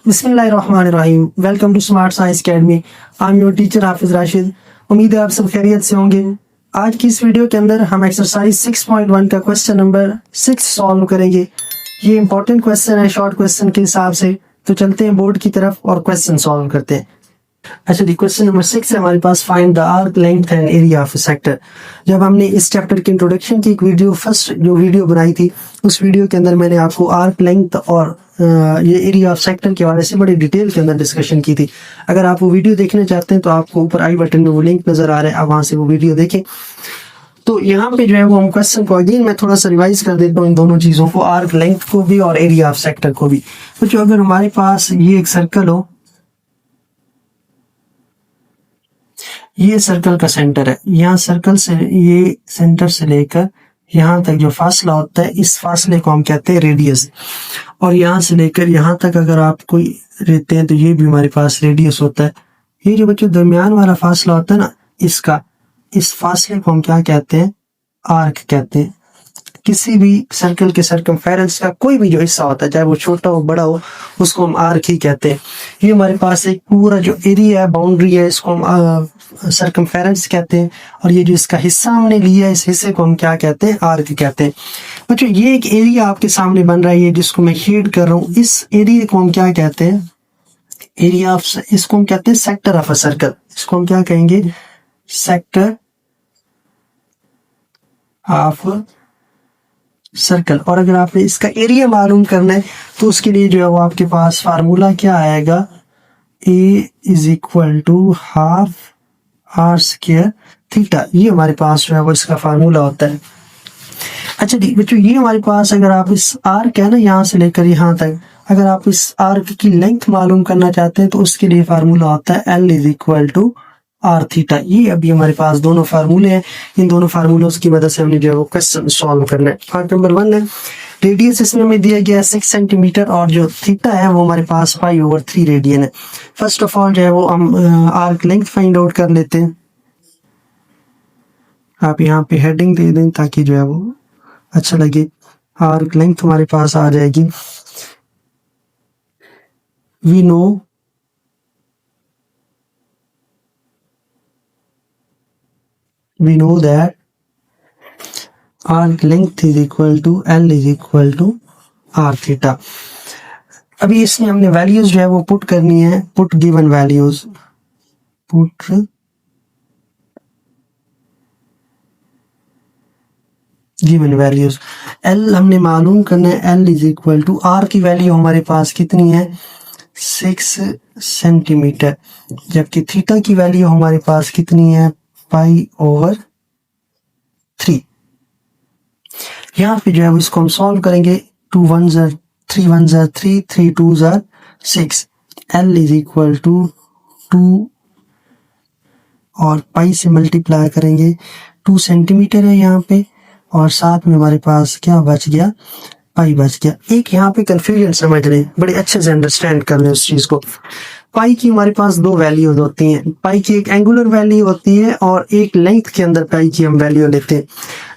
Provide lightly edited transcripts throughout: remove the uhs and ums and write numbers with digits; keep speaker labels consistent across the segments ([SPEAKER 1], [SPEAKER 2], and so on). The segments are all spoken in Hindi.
[SPEAKER 1] बिस्मिल्लाहिर्रहमानिर्रहीम। Welcome to smart science academy. I am your teacher Hafiz Rashid. उम्मीद है आप सब खैरियत से होंगे। आज की इस वीडियो के अंदर हम एक्सरसाइज 6.1 का क्वेश्चन नंबर 6 सॉल्व करेंगे। ये इंपॉर्टेंट क्वेश्चन है शॉर्ट क्वेश्चन के हिसाब से, तो चलते हैं बोर्ड की तरफ और क्वेश्चन सॉल्व करते हैं। अच्छा जी, क्वेश्चन नंबर 6 है हमारे पास, find the arc length and area of sector. जब हमने इस चैप्टर के इंट्रोडक्शन की एक वीडियो, फर्स्ट जो वीडियो बनाई थी, उस वीडियो के अंदर मैंने आपको आर्क लेंथ और ये एरिया ऑफ सेक्टर के बारे से बड़ी डिटेल के अंदर डिस्कशन की थी। अगर आप वो वीडियो देखना चाहते हैं तो आपको ऊपर आई बटन में वो लिंक नजर आ रहा है, आप वहां से वो वीडियो देखें। तो यहाँ पे जो है वो हम क्वेश्चन को अगेन मैं थोड़ा सा रिवाइज कर देता हूँ, इन दोनों चीजों को, आर्क लेंथ को भी और एरिया ऑफ सेक्टर को भी। तो जो अगर हमारे पास ये एक सर्कल हो, ये सर्कल का सेंटर है, यहाँ सर्कल से ये सेंटर से लेकर यहाँ तक जो फासला होता है, इस फासले को हम कहते हैं रेडियस। और यहाँ से लेकर यहाँ तक अगर आप कोई रहते हैं तो ये भी हमारे पास रेडियस होता है। ये जो बच्चों दरमियान वाला फासला होता है ना, इसका, इस फासले को हम क्या कहते हैं? आर्क कहते हैं। किसी भी सर्कल के सर्कमफेरेंस का कोई भी जो हिस्सा होता है, चाहे वो छोटा हो बड़ा हो, उसको हम आर्क ही कहते हैं। ये हमारे पास एक पूरा जो एरिया है, बाउंड्री है, इसको हम सर्कमफेरेंस कहते हैं। और ये जो इसका हिस्सा हमने लिया है, इस हिस्से को हम क्या कहते हैं? आर्क कहते हैं। बच्चों ये एक एरिया आपके सामने बन रहा है, ये जिसको मैं शेड कर रहा हूँ, इस एरिया को हम क्या कहते हैं? एरिया ऑफ, इसको हम कहते हैं सेक्टर ऑफ अ सर्कल। इसको हम क्या कहेंगे? Sector of circle. और अगर आपने इसका एरिया मालूम करना है तो उसके लिए जो है वो आपके पास फार्मूला क्या आएगा? A is equal to half R square theta. ये हमारे पास जो है वो इसका फार्मूला होता है। अच्छा जी बच्चों, ये हमारे पास अगर आप इस आर्क है ना, यहाँ से लेकर यहाँ तक, अगर आप इस आर्क की लेंथ मालूम करना चाहते हैं तो उसके लिए फार्मूला होता है L is equal to R theta. ये अभी हमारे पास दोनों फार्मूले हैं। इन दोनों फार्मूलों की मदद से हमने जो है वो क्वेश्चन सॉल्व करना है। पार्ट नंबर 1 है, रेडियस इसमें हमें दिया गया है 6 सेंटीमीटर और जो थीटा है वो हमारे पास पाई/3 रेडियन है। फर्स्ट ऑफ ऑल जो है वो हम आर्क लेंथ फाइंड आउट कर लेते हैं। आप यहाँ पे हेडिंग दे दें ताकि जो है वो अच्छा लगे। आर्क लेंथ हमारे पास आ जाएगी, we know that arc length is equal to L is equal to R theta। अभी इसमें हमने वैल्यूज जो है वो पुट करनी है, put given values, put given values. L हमने मालूम करना है, L is equal to R की वैल्यू हमारे पास कितनी है? 6 सेंटीमीटर। जबकि थीटा की वैल्यू हमारे पास कितनी है? पाई/3। यहाँ पे जो है इसको हम सॉल्व करेंगे। 2 1s are 3 1s are 3, 3 2s are 6। L is equal to 2 और पाई से मल्टीप्लाई करेंगे। 2 सेंटीमीटर है यहाँ पे और साथ में हमारे पास क्या बच गया? पाई बच गया। एक यहाँ पे कंफ्यूजन समझ लें, बड़े अच्छे से अंडरस्टैंड कर लें उस चीज को। पाई की हमारे पास 2 वैल्यूज होती हैं। पाई की एक एंगुलर वैल्यू होती है और एक लेंथ के अंदर पाई की हम वैल्यू लेते हैं।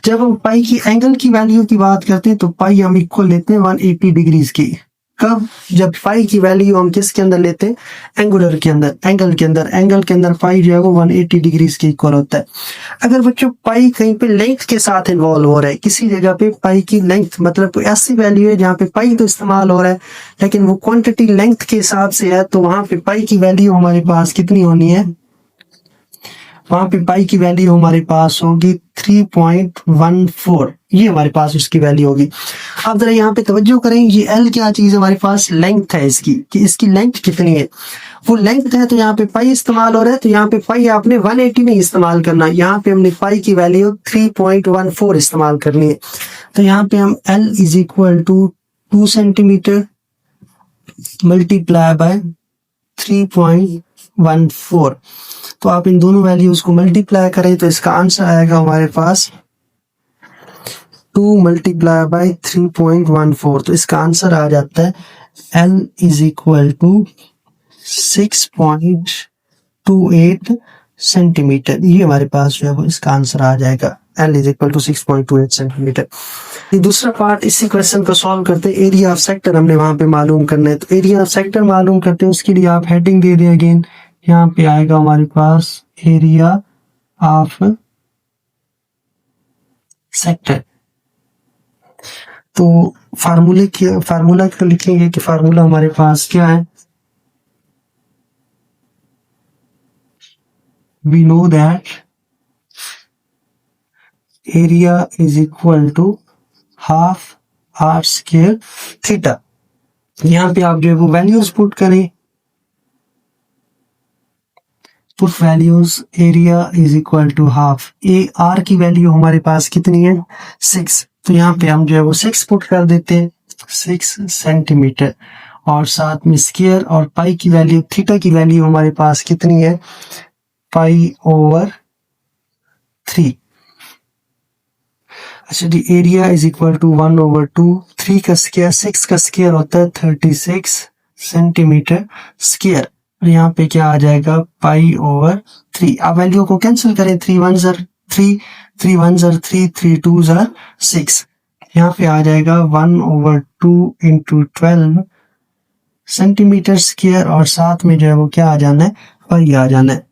[SPEAKER 1] जब हम पाई की एंगल की वैल्यू की बात करते हैं तो पाई हम इक्वल लेते हैं 180 डिग्रीज की। कब? जब पाई की वैल्यू हम किसके अंदर लेते हैं? एंगुलर के अंदर, एंगल के अंदर। एंगल के अंदर पाई जो है वो 180 डिग्रीज के इक्वल होता है। अगर बच्चों पाई कहीं पे लेंथ के साथ इन्वॉल्व हो रहा है, किसी जगह पे पाई की लेंथ, मतलब कोई ऐसी वैल्यू है जहाँ पे पाई तो इस्तेमाल हो रहा है लेकिन वो क्वांटिटी लेंथ के हिसाब से है, तो वहां पे पाई की वैल्यू हमारे पास कितनी होनी है? वहां पे पाई की वैल्यू हमारे पास होगी 3.14। ये हमारे पास उसकी वैल्यू होगी। आप जरा यहाँ पे तवज्जो करें, ये L क्या चीज है? हमारे पास लेंथ है इसकी, कि इसकी लेंथ कितनी है। वो लेंथ है तो यहाँ पे पाई इस्तेमाल हो रहा है, तो यहाँ पे पाई आपने 180 नहीं इस्तेमाल करना, यहाँ पे हमने पाई की वैल्यू 3.14 इस्तेमाल करनी है। तो यहाँ पे हम L is equal to 2 centimetre multiply by 3.14। तो आप इन दोनों वैल्यूज को मल्टीप्लाई करें तो इसका आंसर आएगा हमारे पास 2 मल्टीप्लाई बाय 3.14। तो इसका आंसर आ जाता है L is equal to 6.28 centimetre. ये हमारे पास जो है वो इसका आंसर आ जाएगा। L is equal to 6.28 centimetre. दूसरा पार्ट इसी क्वेश्चन को सॉल्व करते हैं। एरिया ऑफ सेक्टर हमने वहां पे मालूम करना है, तो एरिया ऑफ सेक्टर मालूम करते हैं, उसके लिए आप हेडिंग दे दें। अगेन यहाँ पे आएगा हमारे पास एरिया ऑफ सेक्टर। तो फार्मूला को लिखेंगे कि फार्मूला हमारे पास क्या है। We know that area is equal to half r square theta। यहाँ पे आप जो है वो वैल्यूज पुट करें, put values area is equal to half. A R की वैल्यू हमारे पास कितनी है 6, तो यहाँ पे हम जो है वो 6 पुट कर देते हैं, 6 सेंटीमीटर। और साथ में स्क्वायर और पाई की वैल्यू, थीटा की वैल्यू हमारे पास कितनी है पाई ओवर 3। अच्छा जी, एरिया इज इक्वल टू 1/2, 3 का स्क्वायर 6 का स्क्वायर होता है 36 सेंटीमीटर स्क्वायर। और यहाँ पे क्या आ जाएगा पाई ओवर 3। आप वैल्यू को कैंसिल करें, 3 1 ज़र 3, 3 1 ज़र 3, 3 2 ज़र 6। यहाँ पे आ जाएगा 1/2 इंटू 12 सेंटीमीटर स्क्वायर। और साथ में जो है वो क्या आ जाना है पाई आ जाना है।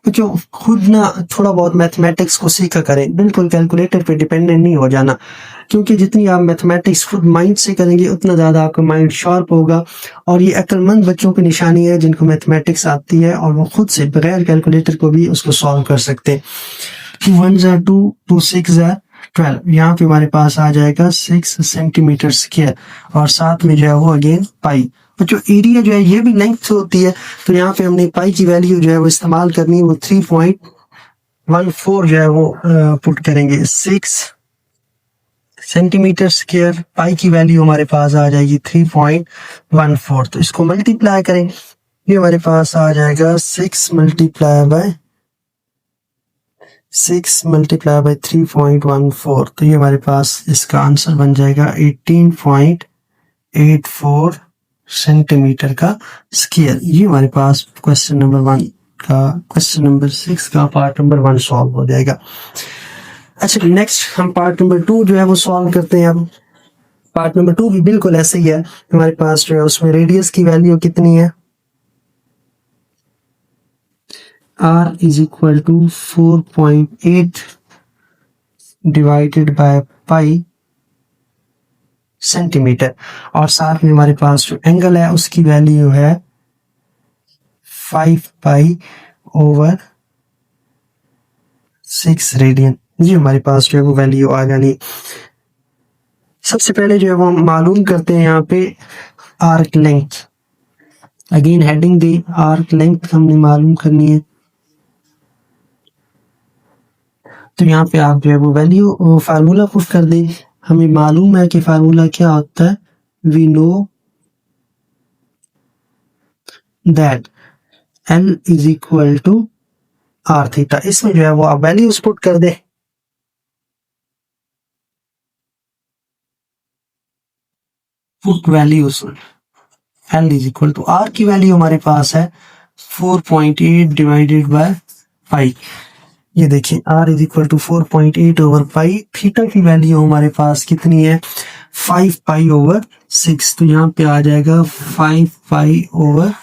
[SPEAKER 1] जो खुद ना थोड़ा बहुत मैथमेटिक्स को सीखा करें, बिल्कुल कैलकुलेटर पे डिपेंडेंट नहीं हो जाना, क्योंकि जितनी आप मैथमेटिक्स खुद माइंड से करेंगे उतना ज़्यादा आपका माइंड शार्प होगा। और ये अक्लमंद बच्चों की निशानी है जिनको मैथमेटिक्स आती है और वो खुद से बगैर कैलकुलेटर को भी उसको सॉल्व कर सकते हैं। 2 1 ज़र 2, 2 6 ज़र 12। यहाँ पे हमारे पास आ जाएगा 6 सेंटीमीटर स्क्वायर। और साथ में जो है वो अगेन पाई। तो जो एरिया जो है ये भी लेंथ होती है, तो यहाँ पे हमने पाई की वैल्यू जो है वो इस्तेमाल करनी है, वो 3.14 जो है वो पुट करेंगे। 6 सेंटीमीटर स्क्वायर, पाई की वैल्यू हमारे पास आ जाएगी 3.14। तो इसको मल्टीप्लाई करें, ये हमारे पास आ जाएगा 6 मल्टीप्लाई बाय 3.14। तो ये हमारे पास इसका आंसर बन जाएगा 18.84 सेंटीमीटर का स्क्वायर। ये हमारे पास क्वेश्चन नंबर 6 का पार्ट नंबर 1 सॉल्व हो जाएगा। अच्छा, नेक्स्ट हम पार्ट नंबर 2 जो है वो सॉल्व करते हैं। अब पार्ट नंबर 2 भी बिल्कुल ऐसे ही है। हमारे पास जो है उसमें रेडियस की वैल्यू कितनी है, r is equal to 4.8 divided by pi centimetre. और साथ में हमारे पास जो एंगल है उसकी वैल्यू है 5 पाई ओवर 6 रेडियन। ये हमारे पास जो है वो वैल्यू आ जानी। सबसे पहले जो है वो हम मालूम करते हैं यहाँ पे आर्क लेंथ। अगेन हेडिंग दी, आर्क लेंथ हमने मालूम करनी है। तो यहाँ पे आप जो है वो वैल्यू फार्मूला पुट कर दें। हमें मालूम है कि फार्मूला क्या होता है, we know that L is equal to R theta. इसमें जो है वो आप वैल्यूज पुट कर दे। Put values, L is equal to R की वैल्यू हमारे पास है 4.8 डिवाइडेड बाय पाई। ये देखिए r is equal to 4.8 over pi. Theta की वैल्यू हमारे पास कितनी है 5 पाई ओवर 6। तो यहाँ पे आ जाएगा 5 पाई ओवर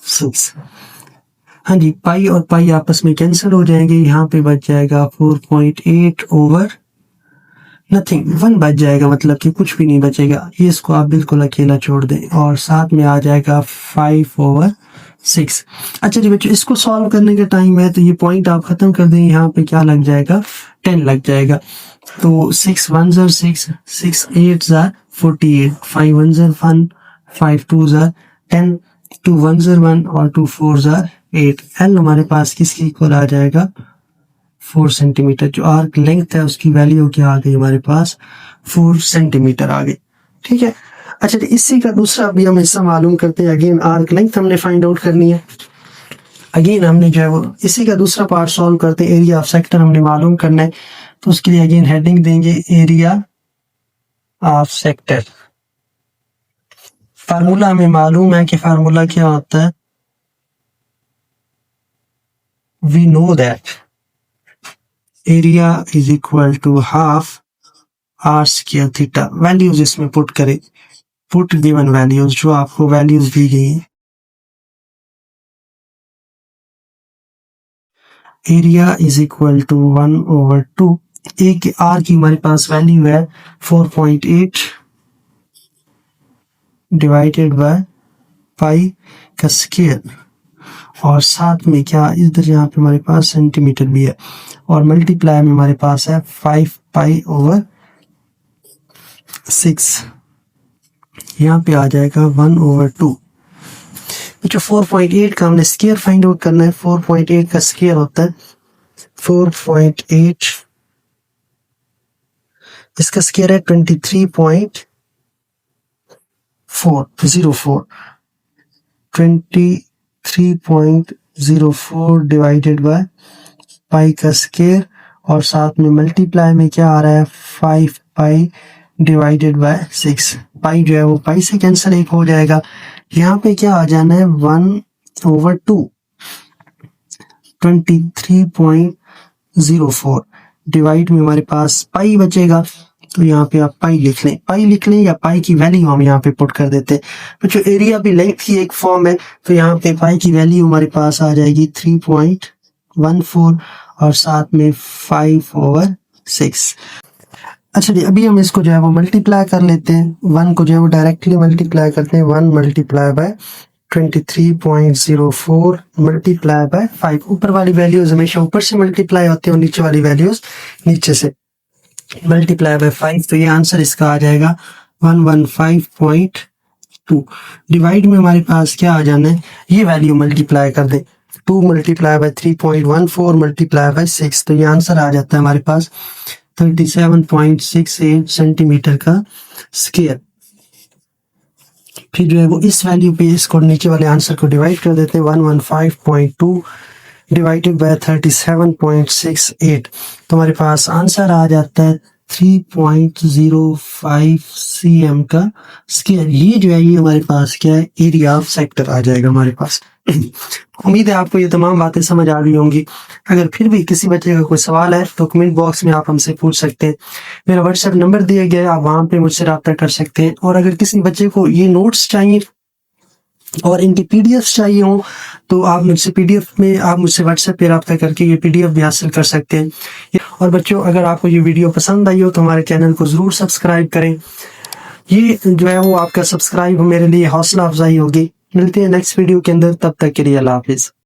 [SPEAKER 1] 6। हाँ जी, पाई और पाई आपस में कैंसिल हो जाएंगे। यहाँ पे बच जाएगा 4.8 ओवर नथिंग, 1 बच जाएगा, मतलब कि कुछ भी नहीं बचेगा। ये इसको आप बिल्कुल अकेला छोड़ दें। और साथ में आ जाएगा 5 ओवर 6। अच्छा जी बच्चों, इसको सॉल्व करने का टाइम है तो ये पॉइंट आप खत्म कर दें। यहाँ पे क्या लग जाएगा 10 लग जाएगा। तो 6 1 ज़र 6, 6 8 ज़र 48, 5 1 ज़र 1, 5 2 ज़र 10, 2 1 ज़र 1 और 2 4 ज़र 8। L हमारे पास किसकी इक्वल आ जाएगा 4 सेंटीमीटर। जो आर्क लेंथ है उसकी वैल्यू क्या आ गई हमारे पास 4 सेंटीमीटर आ गई। ठीक है। अच्छा, इसी का दूसरा भी हम हिस्सा मालूम करते हैं। अगेन आर्क लेंथ हमने फाइंड आउट करनी है। अगेन हमने जो है वो इसी का दूसरा पार्ट सॉल्व करते हैं। एरिया ऑफ सेक्टर हमने मालूम करना है, तो उसके लिए अगेन हेडिंग देंगे एरिया ऑफ सेक्टर। फार्मूला हमें मालूम है कि फार्मूला क्या होता है, we know that area is equal to half R square theta. Values इसमें पुट करें, पुट गिवन वैल्यूज, जो आपको वैल्यूज दी गई है। Area is equal to 1/2। एक आर की हमारे पास वैल्यू है 4.8 डिवाइडेड बाय पाई का स्क्वायर, और साथ में क्या इधर यहाँ पे हमारे पास सेंटीमीटर भी है, और मल्टीप्लाई में हमारे पास है 5π/6। यहाँ पे आ जाएगा 1/2। जो 4.8 का हमने स्क्वायर फाइंड आउट करना है, 4.8 का स्क्वायर होता है 4.8, इसका स्क्वायर है 23.404 23.04 डिवाइडेड बाय पाई का स्क्वायर, और साथ में मल्टीप्लाई में क्या आ रहा है 5π डिवाइडेड बाय 6। पाई जो है वो पाई से कैंसिल, एक हो जाएगा। यहाँ पे क्या आ जाना है 1/2 23.04 डिवाइड में हमारे पास पाई बचेगा, तो यहाँ पे आप पाई लिख लें या पाई की वैल्यू हम यहाँ पे पुट कर देते हैं। तो जो एरिया भी लेंथ की एक फॉर्म है, तो यहाँ पे पाई की वैल्यू हमारे पास आ जाएगी 3.14 और साथ में 5/6। अच्छा जी, अभी हम इसको जो है वो मल्टीप्लाई कर लेते हैं। 1 को जो है वो डायरेक्टली मल्टीप्लाई करते हैं, 1 मल्टीप्लाई बाय 23.04 मल्टीप्लाई बाय 5। ऊपर वाली वैल्यूज हमेशा ऊपर से मल्टीप्लाई होती है और नीचे वाली वैल्यूज नीचे से मल्टीप्लाई बाय 5। तो ये आंसर इसका आ जाएगा 115.2। डिवाइड में हमारे पास क्या आ जाना है, ये वैल्यू मल्टीप्लाई कर दें, 2 मल्टीप्लाई बाय 3.14 मल्टीप्लाई बाय 6, तो ये आंसर आ जाता है हमारे पास 37.68 सेंटीमीटर का स्क्वायर। फिर जो है वो इस वैल्यू पे इसको नीचे वाले आंसर को डिवाइड कर देते हैं, 115.2 डिवाइडेड बाय 37.68, तो हमारे पास आंसर आ जाता है 3.05 cm का स्क्वायर। ये जो है ये हमारे पास क्या है, एरिया ऑफ सेक्टर आ जाएगा हमारे पास। उम्मीद है आपको ये तमाम बातें समझ आ गई होंगी। अगर फिर भी किसी बच्चे का कोई सवाल है तो कमेंट बॉक्स में आप हमसे पूछ सकते हैं। मेरा व्हाट्सएप नंबर दिया गया है, आप वहाँ पे मुझसे रब्ता कर सकते हैं। और अगर किसी बच्चे को ये नोट्स चाहिए और इनकी पीडीएफ चाहिए हो, तो आप मुझसे पीडीएफ में आप मुझसे व्हाट्सएप पे रब्ता करके ये पीडीएफ भी हासिल कर सकते हैं। और बच्चों, अगर आपको ये वीडियो पसंद आई हो तो हमारे चैनल को ज़रूर सब्सक्राइब करें। ये जो है वो आपका सब्सक्राइब मेरे लिए हौसला अफजाई होगी। मिलते हैं नेक्स्ट वीडियो के अंदर, तब तक के लिए अल्लाह हाफिज़।